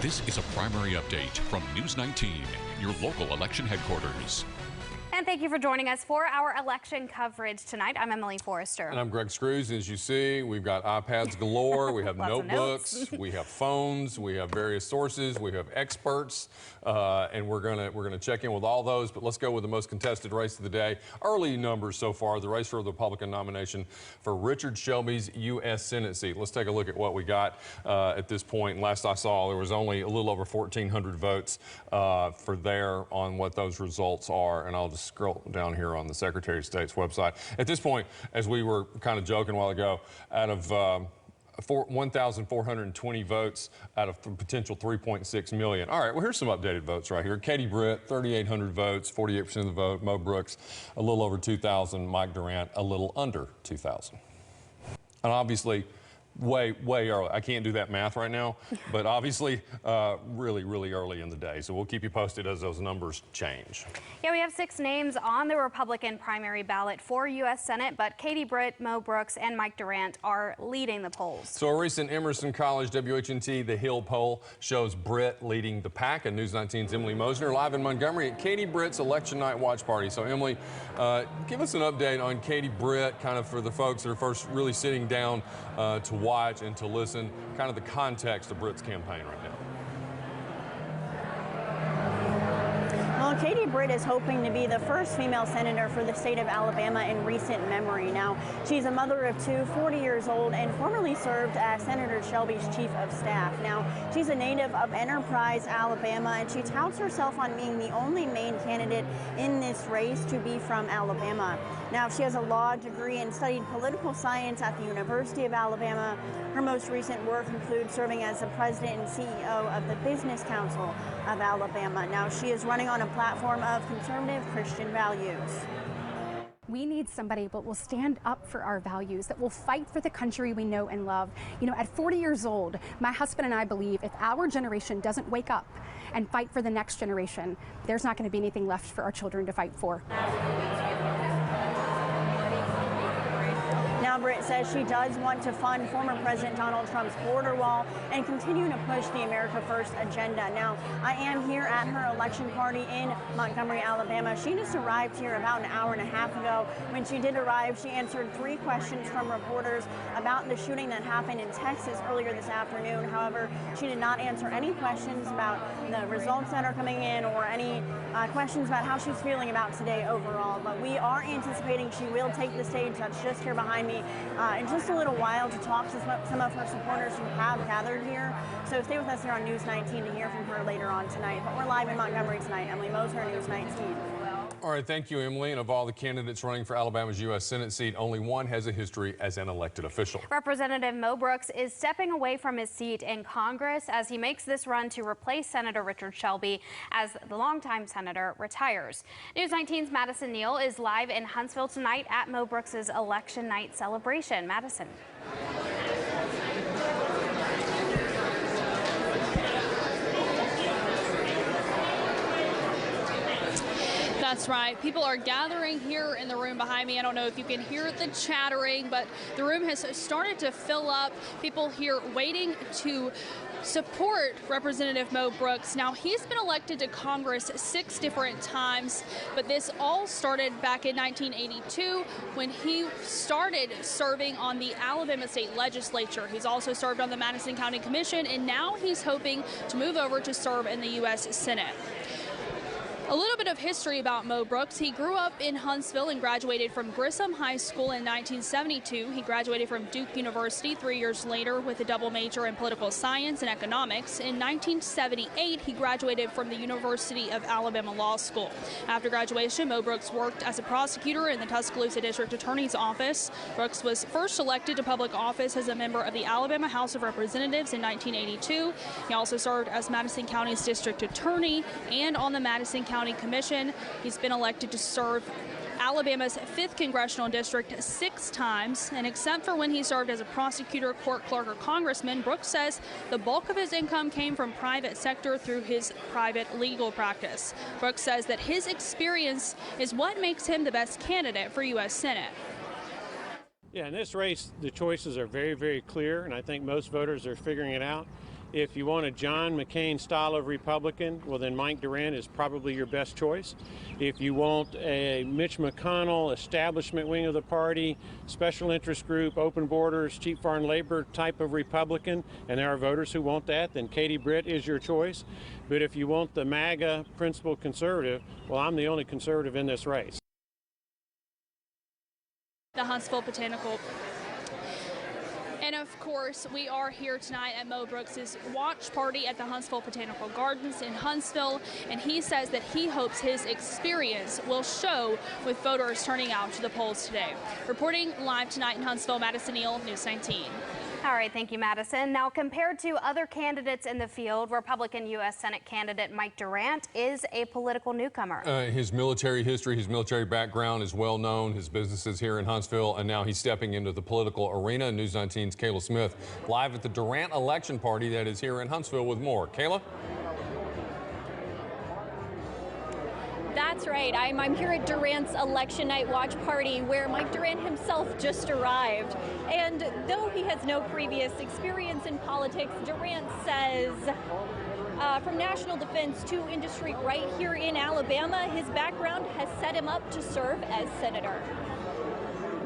This is a primary update from News 19, your local election headquarters. And thank you for joining us for our election coverage tonight. I'm Emily Forrester. And I'm Greg Screws. As you see, we've got iPads galore. We have notebooks. We have phones. We have various sources. We have experts. And we're gonna check in with all those. But let's go with the most contested race of the day. Early numbers so far. The race for the Republican nomination for Richard Shelby's U.S. Senate seat. Let's take a look at what we got at this point. Last I saw, there was only a little over 1,400 votes for there on what those results are. And I'll just scroll down here on the Secretary of State's website. At this point, as we were kind of joking a while ago, out of 1,420 votes out of potential 3.6 million. All right, well, here's some updated votes right here. Katie Britt, 3,800 votes, 48% of the vote. Mo Brooks, a little over 2,000. Mike Durant, a little under 2,000. And obviously, way early. I can't do that math right now, but obviously really early in the day. So we'll keep you posted as those numbers change. Yeah, we have 6 names on the Republican primary ballot for U.S. Senate, but Katie Britt, Mo Brooks, and Mike Durant are leading the polls. So a recent Emerson College WHNT The Hill poll shows Britt leading the pack, and News 19's Emily Mosner live in Montgomery at Katie Britt's election night watch party. So Emily, give us an update on Katie Britt, kind of for the folks that are first really sitting down to watch and to listen, kind of the context of Britt's campaign right now. Well, Katie Britt is hoping to be the first female senator for the state of Alabama in recent memory. Now, she's a mother of 2, 40 years old, and formerly served as Senator Shelby's chief of staff. Now, she's a native of Enterprise, Alabama, and she touts herself on being the only main candidate in this race to be from Alabama. Now, she has a law degree and studied political science at the University of Alabama. Her most recent work includes serving as the president and CEO of the Business Council of Alabama. Now, she is running on a platform of conservative Christian values. We need somebody that will stand up for our values, that will fight for the country we know and love. You know, at 40 years old, my husband and I believe if our generation doesn't wake up and fight for the next generation, there's not going to be anything left for our children to fight for. Now, Britt says she does want to fund former President Donald Trump's border wall and continue to push the America First agenda. Now, I am here at her election party in Montgomery, Alabama. She just arrived here about an hour and a half ago. When she did arrive, she answered 3 questions from reporters about the shooting that happened in Texas earlier this afternoon. However, she did not answer any questions about the results that are coming in or any questions about how she's feeling about today overall. But we are anticipating she will take the stage that's just here behind me in just a little while to talk to some of her supporters who have gathered here. So stay with us here on News 19 to hear from her later on tonight. But we're live in Montgomery tonight. Emily Mosner, News 19. All right, thank you, Emily. And of all the candidates running for Alabama's U.S. Senate seat, only one has a history as an elected official. Representative Mo Brooks is stepping away from his seat in Congress as he makes this run to replace Senator Richard Shelby as the longtime senator retires. News 19's Madison Neal is live in Huntsville tonight at Mo Brooks' election night celebration. Madison. That's right. People are gathering here in the room behind me. I don't know if you can hear the chattering, but the room has started to fill up. People here waiting to support Representative Mo Brooks. Now, he's been elected to Congress 6 different times, but this all started back in 1982 when he started serving on the Alabama State Legislature. He's also served on the Madison County Commission, and now he's hoping to move over to serve in the U.S. Senate. A little bit of history about Mo Brooks. He grew up in Huntsville and graduated from Grissom High School in 1972. He graduated from Duke University 3 years later with a double major in political science and economics. In 1978, he graduated from the University of Alabama Law School. After graduation, Mo Brooks worked as a prosecutor in the Tuscaloosa District Attorney's Office. Brooks was first elected to public office as a member of the Alabama House of Representatives in 1982. He also served as Madison County's district attorney and on the Madison County Commission. He's been elected to serve Alabama's 5th congressional district 6 times, and except for when he served as a prosecutor, court clerk, or congressman, Brooks says the bulk of his income came from private sector through his private legal practice. Brooks says that his experience is what makes him the best candidate for U.S. Senate. Yeah, in this race, the choices are very, very clear, and I think most voters are figuring it out. If you want a John McCain style of Republican, well, then Mike Durant is probably your best choice. If you want a Mitch McConnell establishment wing of the party, special interest group, open borders, cheap foreign labor type of Republican, and there are voters who want that, then Katie Britt is your choice. But if you want the MAGA principled conservative, well, I'm the only conservative in this race. The Huntsville Botanical. And of course, we are here tonight at Mo Brooks' watch party at the Huntsville Botanical Gardens in Huntsville, and he says that he hopes his experience will show with voters turning out to the polls today. Reporting live tonight in Huntsville, Madison Neal, News 19. All right, thank you, Madison. Now, compared to other candidates in the field, Republican U.S. Senate candidate Mike Durant is a political newcomer. His military history, his military background is well known, his businesses here in Huntsville, and now he's stepping into the political arena. News 19's Kayla Smith live at the Durant election party that is here in Huntsville with more. Kayla? That's right. I'm here at Durant's election night watch party where Mike Durant himself just arrived. And though he has no previous experience in politics, Durant says from national defense to industry right here in Alabama, his background has set him up to serve as senator.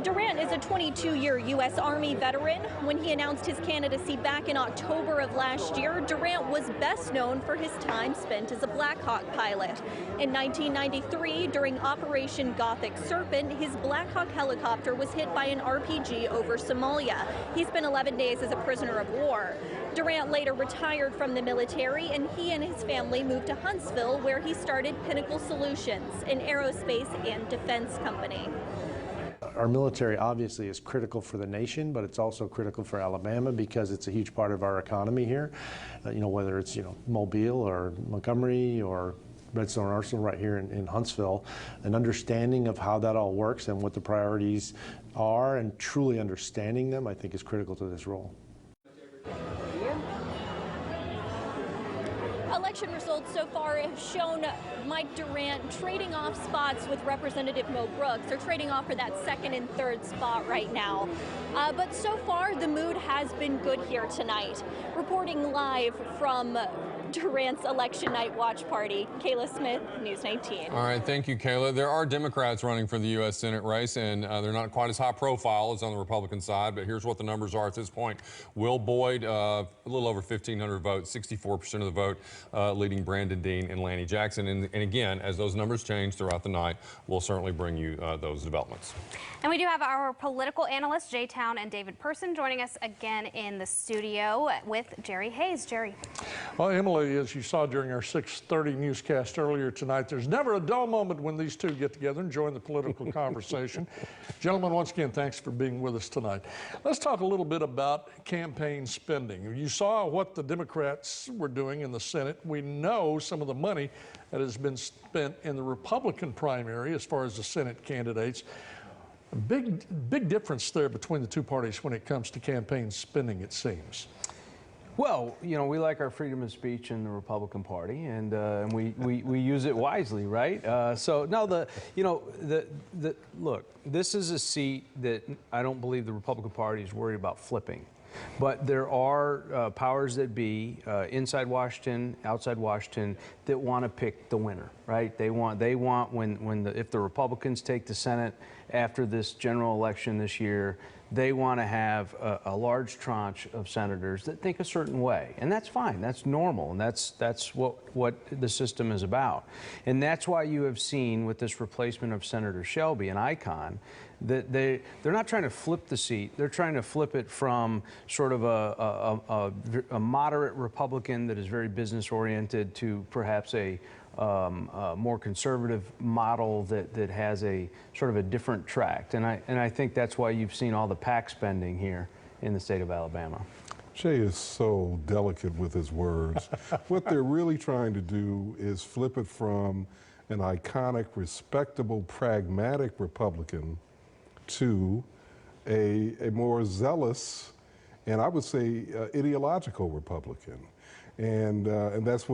Durant is a 22-year U.S. Army veteran. When he announced his candidacy back in October of last year, Durant was best known for his time spent as a Black Hawk pilot. In 1993, during Operation Gothic Serpent, his Black Hawk helicopter was hit by an RPG over Somalia. He spent 11 days as a prisoner of war. Durant later retired from the military, and he and his family moved to Huntsville, where he started Pinnacle Solutions, an aerospace and defense company. Our military obviously is critical for the nation, but it's also critical for Alabama because it's a huge part of our economy here. Whether it's, Mobile or Montgomery or Redstone Arsenal right here in Huntsville, an understanding of how that all works and what the priorities are and truly understanding them, I think is critical to this role. Election results so far have shown Mike Durant trading off spots with Representative Mo Brooks. They're trading off for that second and third spot right now. But so far, the mood has been good here tonight. Reporting live from Durant's election night watch party, Kayla Smith, News 19. All right, thank you, Kayla. There are Democrats running for the U.S. Senate race, and they're not quite as high profile as on the Republican side, but here's what the numbers are at this point. Will Boyd, a little over 1,500 votes, 64% of the vote, leading Brandon Dean and Lanny Jackson. And again, as those numbers change throughout the night, we'll certainly bring you those developments. And we do have our political analysts, Jay Town and David Person, joining us again in the studio with Jerry Hayes. Jerry. Well, Emily, as you saw during our 6:30 newscast earlier tonight, there's never a dull moment when these two get together and join the political conversation. Gentlemen, once again, thanks for being with us tonight. Let's talk a little bit about campaign spending. You saw what the Democrats were doing in the Senate. We know some of the money that has been spent in the Republican primary as far as the Senate candidates. A big difference there between the two parties when it comes to campaign spending, it seems. Well, we like our freedom of speech in the Republican Party, and we use it wisely, right? Look, this is a seat that I don't believe the Republican Party is worried about flipping. But there are powers that be inside Washington, outside Washington, that want to pick the winner, right? They want if the Republicans take the Senate after this general election this year, they want to have a large tranche of senators that think a certain way, and that's fine. That's normal, and that's what the system is about. And that's why you have seen with this replacement of Senator Shelby, an icon, that they're not trying to flip the seat. They're trying to flip it from sort of a moderate Republican that is very business oriented to perhaps a more conservative model that has a sort of a different track. And I think that's why you've seen all the PAC spending here in the state of Alabama. Jay is so delicate with his words. What they're really trying to do is flip it from an iconic, respectable, pragmatic Republican to a more zealous and I would say ideological Republican. And that's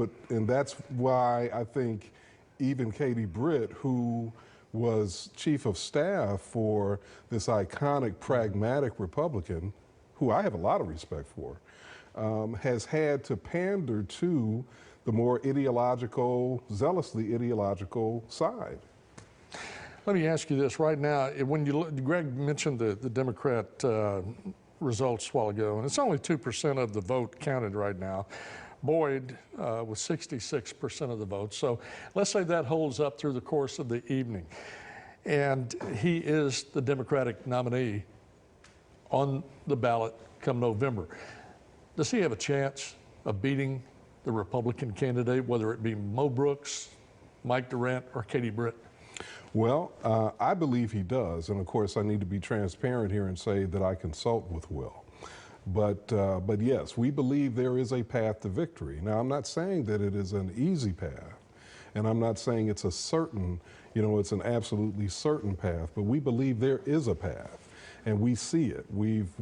why I think even Katie Britt, who was chief of staff for this iconic, pragmatic Republican, who I have a lot of respect for, has had to pander to the more ideological, zealously ideological side. Let me ask you this right now. When you Greg mentioned the Democrat results a while ago, and it's only 2% of the vote counted right now. Boyd with 66% of the vote. So let's say that holds up through the course of the evening, and he is the Democratic nominee on the ballot come November. Does he have a chance of beating the Republican candidate, whether it be Mo Brooks, Mike Durant, or Katie Britt? Well, I believe he does, and of course I need to be transparent here and say that I consult with Will. But yes, we believe there is a path to victory. Now, I'm not saying that it is an easy path, and I'm not saying it's a certain, it's an absolutely certain path, but we believe there is a path, and we see it. We've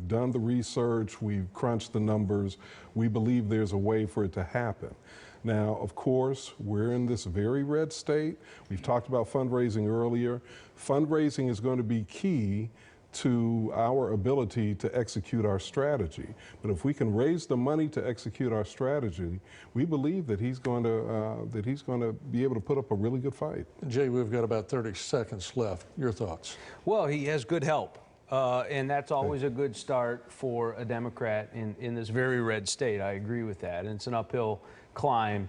done the research, we've crunched the numbers. We believe there's a way for it to happen. Now, of course, we're in this very red state. We've talked about fundraising earlier. Fundraising is going to be key to our ability to execute our strategy. But if we can raise the money to execute our strategy, we believe that he's going to be able to put up a really good fight. Jay, we've got about 30 seconds left. Your thoughts? Well, he has good help. And that's always a good start for a Democrat in this very red state. I agree with that. And it's an uphill climb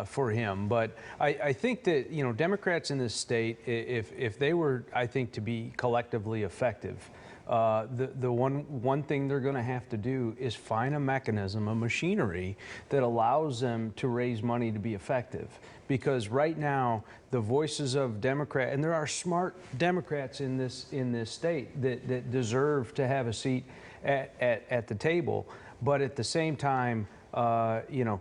for him. But I think that, Democrats in this state, if they were, I think, to be collectively effective, the one thing they're going to have to do is find a mechanism, a machinery that allows them to raise money to be effective. Because right now, the voices of Democrats, and there are smart Democrats in this state that deserve to have a seat at the table, but at the same time,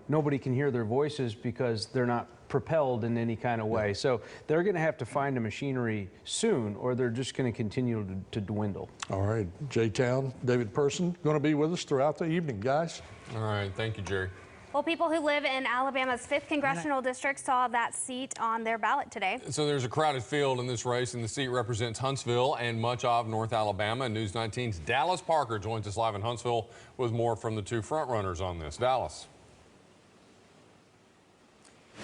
nobody can hear their voices because they're not propelled in any kind of way. So they're going to have to find a machinery soon, or they're just going to continue to dwindle. All right, J-Town, David Person, going to be with us throughout the evening, guys. All right, thank you, Jerry. Well, people who live in Alabama's 5th congressional district saw that seat on their ballot today. So there's a crowded field in this race, and the seat represents Huntsville and much of North Alabama. News 19's Dallas Parker joins us live in Huntsville with more from the two frontrunners on this. Dallas.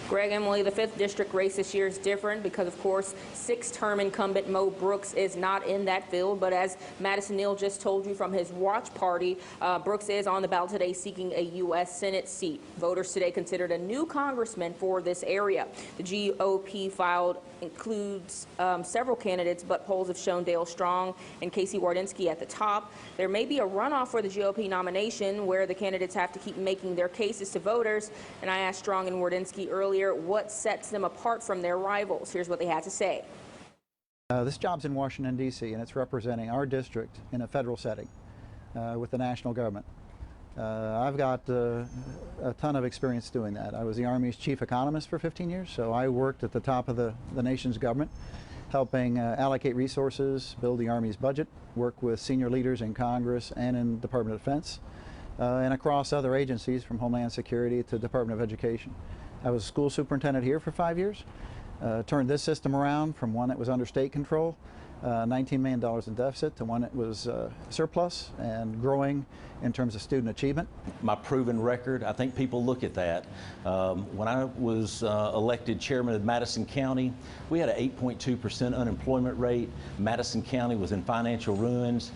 Greg, Emily, the 5th district race this year is different because, of course, 6-term incumbent Mo Brooks is not in that field. But as Madison Neal just told you from his watch party, Brooks is on the ballot today seeking a U.S. Senate seat. Voters today considered a new congressman for this area. The GOP file includes several candidates, but polls have shown Dale Strong and Casey Wardynski at the top. There may be a runoff for the GOP nomination where the candidates have to keep making their cases to voters. And I asked Strong and Wardynski earlier what sets them apart from their rivals. Here's what they had to say. This job's in Washington, D.C., and it's representing our district in a federal setting with the national government. I've got a ton of experience doing that. I was the Army's chief economist for 15 years, so I worked at the top of the nation's government, helping allocate resources, build the Army's budget, work with senior leaders in Congress and in Department of Defense, and across other agencies from Homeland Security to Department of Education. I was school superintendent here for 5 years, turned this system around from one that was under state control, $19 million in deficit, to one that was surplus and growing in terms of student achievement. My proven record, I think people look at that. When I was elected chairman of Madison County, we had an 8.2% unemployment rate. Madison County was in financial ruins.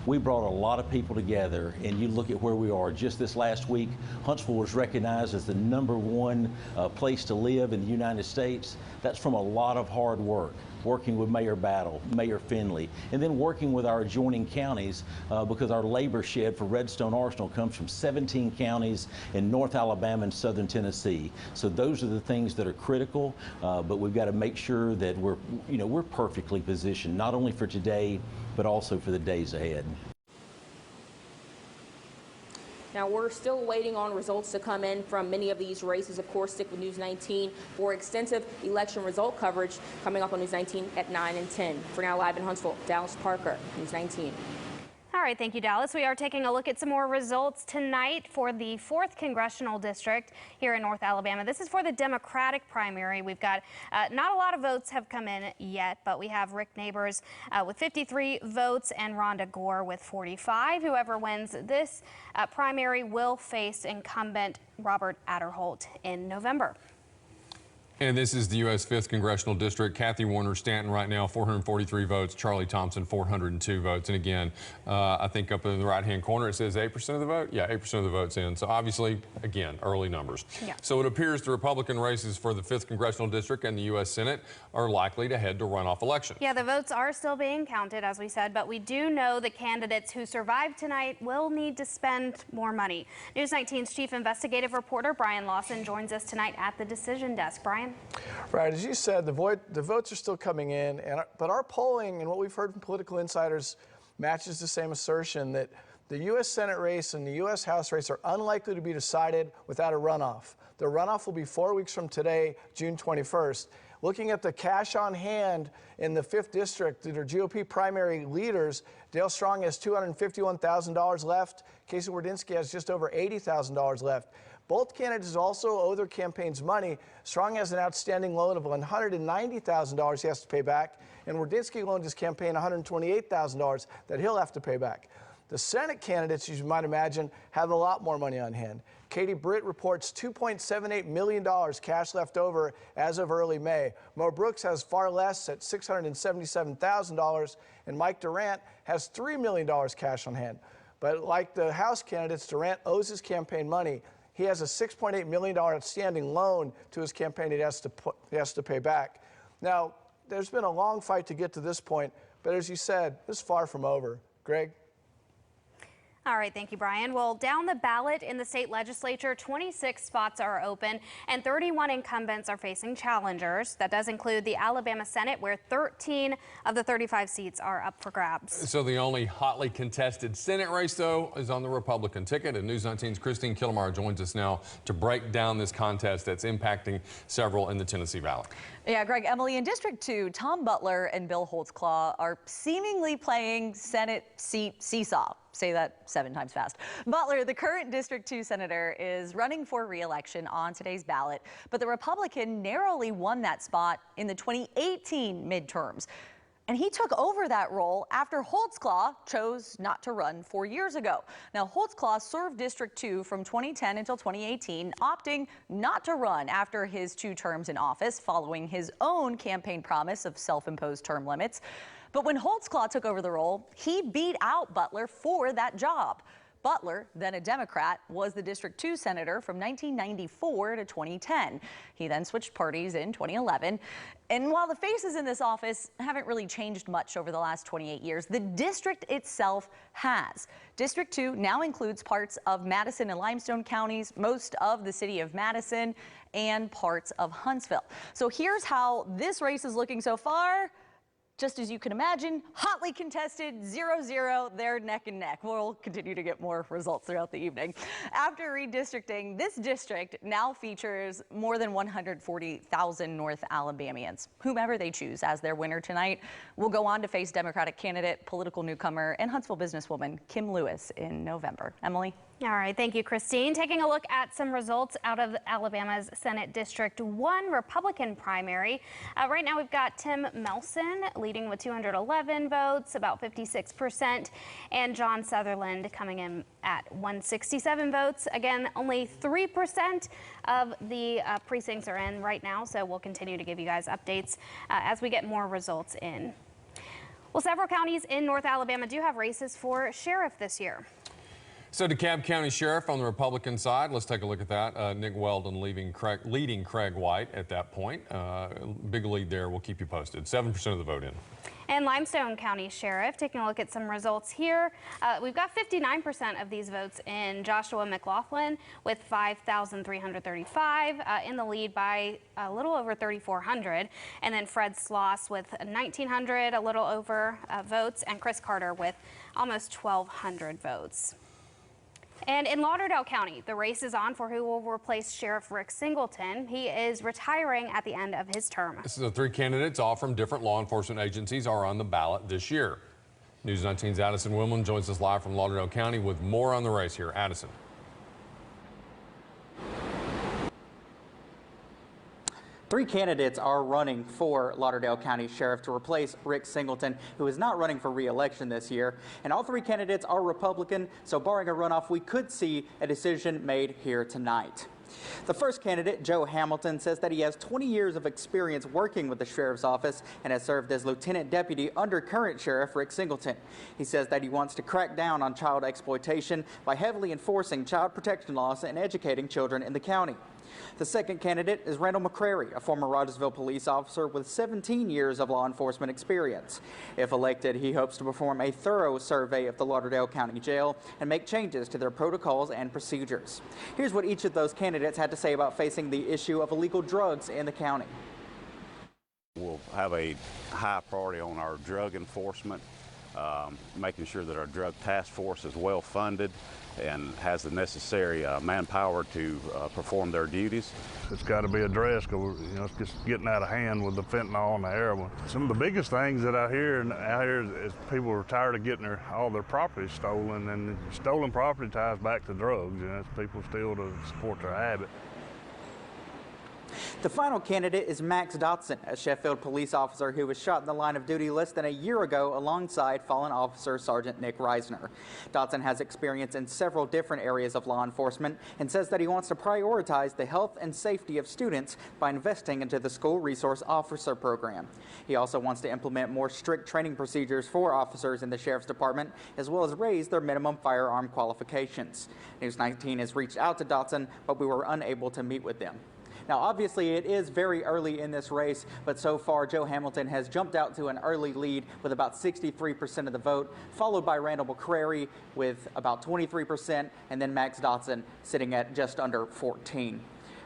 We brought a lot of people together, and you look at where we are. Just this last week, Huntsville was recognized as the #1 place to live in the United States. That's from a lot of hard work, working with Mayor Battle, Mayor Finley, and then working with our adjoining counties because our labor shed for Redstone Arsenal comes from 17 counties in North Alabama and Southern Tennessee. So those are the things that are critical, but we've got to make sure that we're perfectly positioned, not only for today, but also for the days ahead. Now, we're still waiting on results to come in from many of these races. Of course, stick with News 19 for extensive election result coverage coming up on News 19 at 9 and 10. For now, live in Huntsville, Dallas Parker, News 19. All right, thank you, Dallas. We are taking a look at some more results tonight for the 4th Congressional District here in North Alabama. This is for the Democratic primary. We've got not a lot of votes have come in yet, but we have Rick Neighbors with 53 votes and Rhonda Gore with 45. Whoever wins this primary will face incumbent Robert Aderholt in November. And this is the U.S. 5th Congressional District. Kathy Warner Stanton right now, 443 votes. Charlie Thompson, 402 votes. And again, I think up in the right-hand corner, it says 8% of the vote. Yeah, 8% of the votes in. So obviously, again, early numbers. Yeah. So it appears the Republican races for the 5th Congressional District and the U.S. Senate are likely to head to runoff elections. Yeah, the votes are still being counted, as we said, but we do know the candidates who survived tonight will need to spend more money. News 19's chief investigative reporter Brian Lawson joins us tonight at the decision desk. Brian? Right, as you said, the votes are still coming in, but our polling and what we've heard from political insiders matches the same assertion that the U.S. Senate race and the U.S. House race are unlikely to be decided without a runoff. The runoff will be 4 weeks from today, June 21st. Looking at the cash on hand in the 5th District, that are GOP primary leaders, Dale Strong has $251,000 left. Casey Wardynski has just over $80,000 left. Both candidates also owe their campaigns money. Strong has an outstanding loan of $190,000 he has to pay back, and Wardynski loaned his campaign $128,000 that he'll have to pay back. The Senate candidates, as you might imagine, have a lot more money on hand. Katie Britt reports $2.78 million cash left over as of early May. Mo Brooks has far less at $677,000, and Mike Durant has $3 million cash on hand. But like the House candidates, Durant owes his campaign money. He has a $6.8 million outstanding loan to his campaign he has to pay back. Now, there's been a long fight to get to this point, but as you said, this is far from over. Greg? All right, thank you, Brian. Well, down the ballot in the state legislature, 26 spots are open and 31 incumbents are facing challengers. That does include the Alabama Senate, where 13 of the 35 seats are up for grabs. So the only hotly contested Senate race, though, is on the Republican ticket. And News 19's Christine Killamar joins us now to break down this contest that's impacting several in the Tennessee Valley. Yeah, Greg, Emily, in District 2, Tom Butler and Bill Holtzclaw are seemingly playing Senate seat seesaw. Say that 7 times fast. Butler, the current District 2 senator, is running for re-election on today's ballot, but the Republican narrowly won that spot in the 2018 midterms. And he took over that role after Holtzclaw chose not to run 4 years ago. Now, Holtzclaw served District 2 from 2010 until 2018, opting not to run after his 2 terms in office, following his own campaign promise of self-imposed term limits. But when Holtzclaw took over the role, he beat out Butler for that job. Butler, then a Democrat, was the District 2 senator from 1994 to 2010. He then switched parties in 2011. And while the faces in this office haven't really changed much over the last 28 years, the district itself has. District 2 now includes parts of Madison and Limestone counties, most of the city of Madison, and parts of Huntsville. So here's how this race is looking so far. Just as you can imagine, hotly contested, 0-0, they're neck and neck. We'll continue to get more results throughout the evening. After redistricting, this district now features more than 140,000 North Alabamians. Whomever they choose as their winner tonight will go on to face Democratic candidate, political newcomer, and Huntsville businesswoman Kim Lewis in November. Emily? All right, thank you, Christine. Taking a look at some results out of Alabama's Senate District 1 Republican primary. Right now we've got Tim Melson leading with 211 votes, about 56%, and John Sutherland coming in at 167 votes. Again, only 3% of the precincts are in right now, so we'll continue to give you guys updates as we get more results in. Well, several counties in North Alabama do have races for sheriff this year. So DeKalb County Sheriff on the Republican side, let's take a look at that. Nick Weldon leading Craig White at that point. Big lead there. We'll keep you posted. 7% of the vote in. And Limestone County Sheriff, taking a look at some results here. We've got 59% of these votes in. Joshua McLaughlin with 5,335 in the lead by a little over 3,400. And then Fred Sloss with 1,900, a little over votes, and Chris Carter with almost 1,200 votes. And in Lauderdale County, the race is on for who will replace Sheriff Rick Singleton. He is retiring at the end of his term. So 3 candidates, all from different law enforcement agencies, are on the ballot this year. News 19's Addison Willman joins us live from Lauderdale County with more on the race here. Addison. Three candidates are running for Lauderdale County Sheriff to replace Rick Singleton, who is not running for re-election this year. And all three candidates are Republican, so barring a runoff, we could see a decision made here tonight. The first candidate, Joe Hamilton, says that he has 20 years of experience working with the sheriff's office and has served as lieutenant deputy under current sheriff Rick Singleton. He says that he wants to crack down on child exploitation by heavily enforcing child protection laws and educating children in the county. The second candidate is Randall McCrary, a former Rogersville police officer with 17 years of law enforcement experience. If elected, he hopes to perform a thorough survey of the Lauderdale County Jail and make changes to their protocols and procedures. Here's what each of those candidates had to say about facing the issue of illegal drugs in the county. We'll have a high priority on our drug enforcement, making sure that our drug task force is well funded and has the necessary manpower to perform their duties. It's got to be addressed because it's just getting out of hand with the fentanyl and the heroin. Some of the biggest things that I hear is people are tired of getting all their property stolen, and stolen property ties back to drugs, and it's people still to support their habit. The final candidate is Max Dotson, a Sheffield police officer who was shot in the line of duty less than a year ago alongside fallen officer Sergeant Nick Reisner. Dotson has experience in several different areas of law enforcement and says that he wants to prioritize the health and safety of students by investing into the school resource officer program. He also wants to implement more strict training procedures for officers in the Sheriff's Department, as well as raise their minimum firearm qualifications. News 19 has reached out to Dotson, but we were unable to meet with them. Now, obviously, it is very early in this race, but so far, Joe Hamilton has jumped out to an early lead with about 63% of the vote, followed by Randall McCrary with about 23%, and then Max Dotson sitting at just under 14%.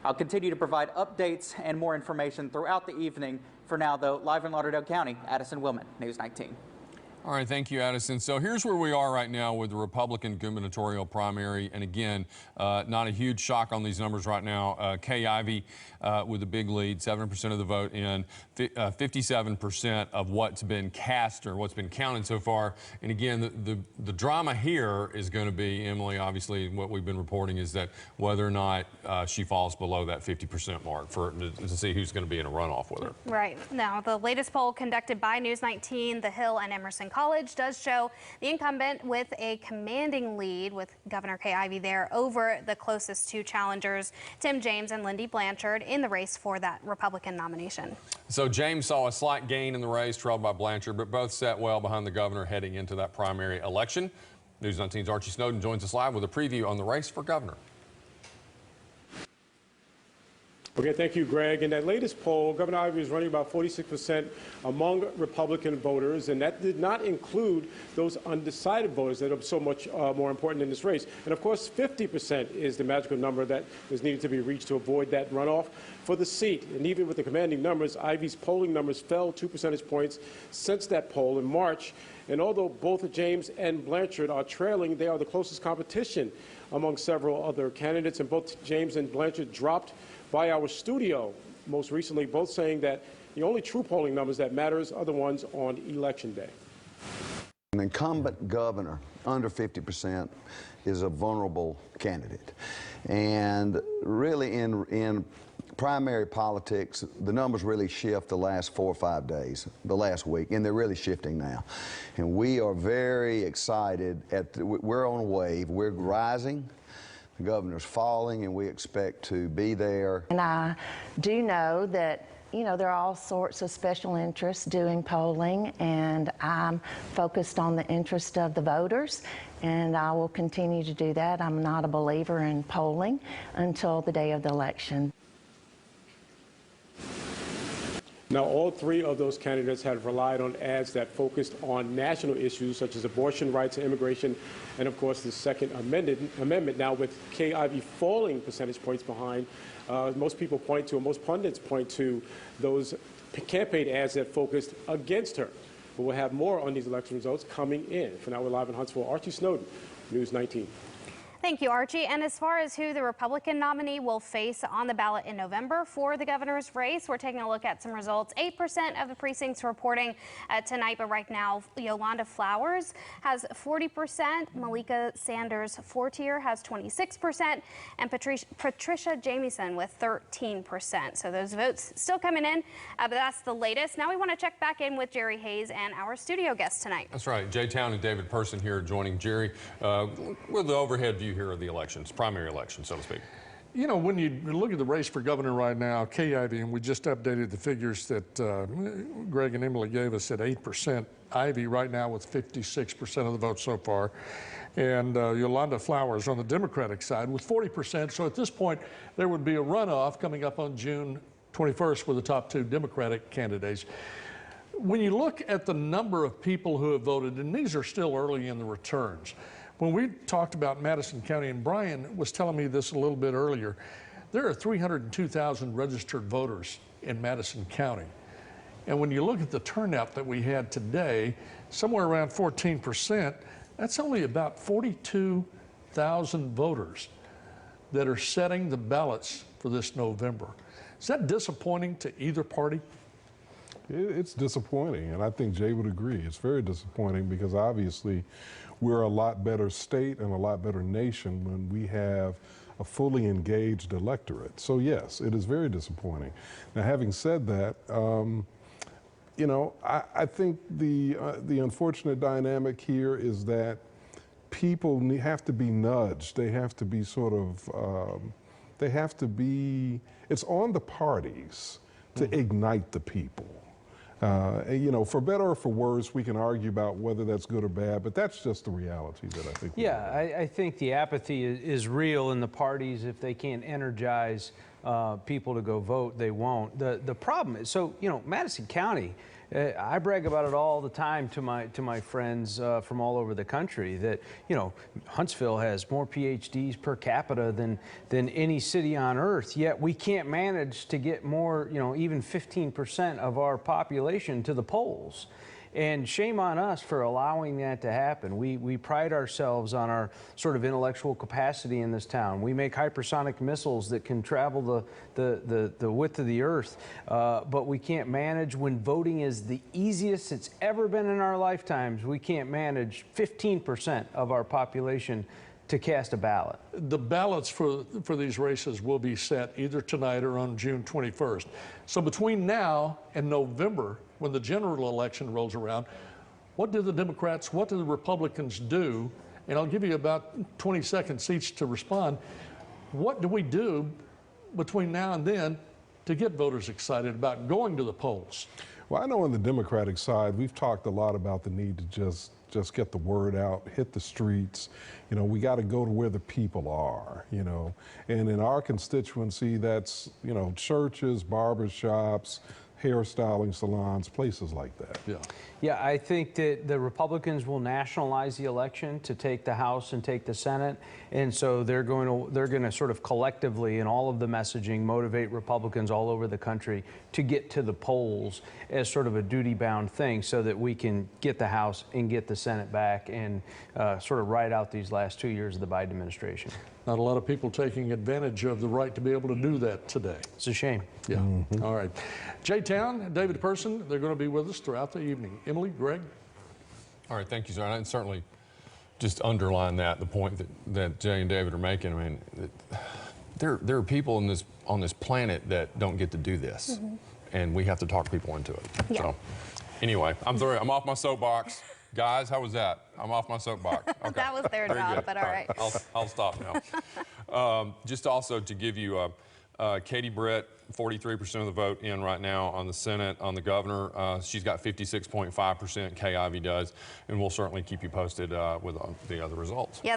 I'll continue to provide updates and more information throughout the evening. For now, though, live in Lauderdale County, Addison Willman, News 19. All right, thank you, Addison. So here's where we are right now with the Republican gubernatorial primary. And again, not a huge shock on these numbers right now. Kay Ivey with a big lead, 7% of the vote in, 57% of what's been cast or what's been counted so far. And again, the drama here is going to be, Emily, obviously what we've been reporting is that whether or not she falls below that 50% mark to see who's going to be in a runoff with her. Right. Now, the latest poll conducted by News 19, The Hill, and Emerson College does show the incumbent with a commanding lead with Governor Kay Ivey there over the closest two challengers, Tim James and Lindy Blanchard, in the race for that Republican nomination. So James saw a slight gain in the race, trailed by Blanchard, but both sat well behind the governor heading into that primary election. News 19's Archie Snowden joins us live with a preview on the race for governor. Okay, thank you, Greg. In that latest poll, Governor Ivey is running about 46% among Republican voters, and that did not include those undecided voters that are so much more important in this race. And of course, 50% is the magical number that is needed to be reached to avoid that runoff for the seat. And even with the commanding numbers, Ivey's polling numbers fell 2 percentage points since that poll in March. And although both James and Blanchard are trailing, they are the closest competition among several other candidates. And both James and Blanchard dropped by our studio most recently, both saying that the only true polling numbers that matters are the ones on Election Day. An incumbent governor under 50% is a vulnerable candidate. And really in primary politics, the numbers really shift the last 4 or 5 days, the last week, and they're really shifting now. And we are very excited. We're on a wave. We're rising. The governor's falling, and we expect to be there. And I do know that, you know, there are all sorts of special interests doing polling, and I'm focused on the interest of the voters, and I will continue to do that. I'm not a believer in polling until the day of the election. Now, all three of those candidates have relied on ads that focused on national issues such as abortion rights and immigration, and of course the Second Amendment. Now, with Kay Ivey falling percentage points behind, most people point to, and most pundits point to, those campaign ads that focused against her. But we'll have more on these election results coming in. For now, we're live in Huntsville. Archie Snowden, News 19. Thank you, Archie. And as far as who the Republican nominee will face on the ballot in November for the governor's race, we're taking a look at some results. 8% of the precincts reporting tonight, but right now, Yolanda Flowers has 40%, Malika Sanders Fortier has 26%, and Patricia Jamieson with 13%. So those votes still coming in, but that's the latest. Now we want to check back in with Jerry Hayes and our studio guest tonight. That's right. Jay Town and David Person here joining Jerry with the overhead view here of the elections, primary election, so to speak. You know, when you look at the race for governor right now, Kay Ivey, and we just updated the figures that Greg and Emily gave us at 8%. Ivey right now with 56% of the vote so far. And Yolanda Flowers on the Democratic side with 40%. So at this point, there would be a runoff coming up on June 21st with the top two Democratic candidates. When you look at the number of people who have voted, and these are still early in the returns, when we talked about Madison County, and Brian was telling me this a little bit earlier, there are 302,000 registered voters in Madison County. And when you look at the turnout that we had today, somewhere around 14%, that's only about 42,000 voters that are setting the ballots for this November. Is that disappointing to either party? It's disappointing, and I think Jay would agree. It's very disappointing because obviously we're a lot better state and a lot better nation when we have a fully engaged electorate. So yes, it is very disappointing. Now, having said that, you know, I think the unfortunate dynamic here is that people have to be nudged. They have to be sort of, they have to be, it's on the parties to ignite the people. You know, for better or for worse, we can argue about whether that's good or bad, but that's just the reality that I think. Yeah, I think the apathy is real in the parties. If they can't energize people to go vote, they won't. The problem is, so, you know, Madison County, I brag about it all the time to my friends from all over the country that, you know, Huntsville has more PhDs per capita than any city on earth, yet we can't manage to get more, you know, even 15% of our population to the polls. And shame on us for allowing that to happen. We pride ourselves on our sort of intellectual capacity in this town. We make hypersonic missiles that can travel the width of the earth, but we can't manage when voting is the easiest it's ever been in our lifetimes. We can't manage 15% of our population to cast a ballot. The ballots for these races will be set either tonight or on June 21st. So between now and November, when the general election rolls around, what do the Democrats, what do the Republicans do? And I'll give you about 20 seconds each to respond. What do we do between now and then to get voters excited about going to the polls? Well, I know on the Democratic side, we've talked a lot about the need to just get the word out, hit the streets. You know, we got to go to where the people are, you know. And in our constituency, that's, you know, churches, barbershops, hairstyling salons, places like that. Yeah. Yeah, I think that the Republicans will nationalize the election to take the House and take the Senate, and so they're going to sort of collectively in all of the messaging motivate Republicans all over the country to get to the polls as sort of a duty-bound thing, so that we can get the House and get the Senate back and sort of ride out these last 2 years of the Biden administration. Not a lot of people taking advantage of the right to be able to do that today. It's a shame. Yeah. All right. Jay Town, David Person, they're going to be with us throughout the evening. Emily, Greg? All right, thank you, sir. And certainly just underline the point that Jay and David are making. I mean, there are people on this planet that don't get to do this, and we have to talk people into it. Yeah. So anyway, I'm through. I'm off my soapbox. Guys, how was that? I'm off my soapbox. Okay. That was their Very job, good. but all right. I'll stop now. Just also to give you Katie Britt, 43% of the vote in right now on the Senate. On the governor, she's got 56.5%. Kay Ivey does, and we'll certainly keep you posted with the other results. Yeah.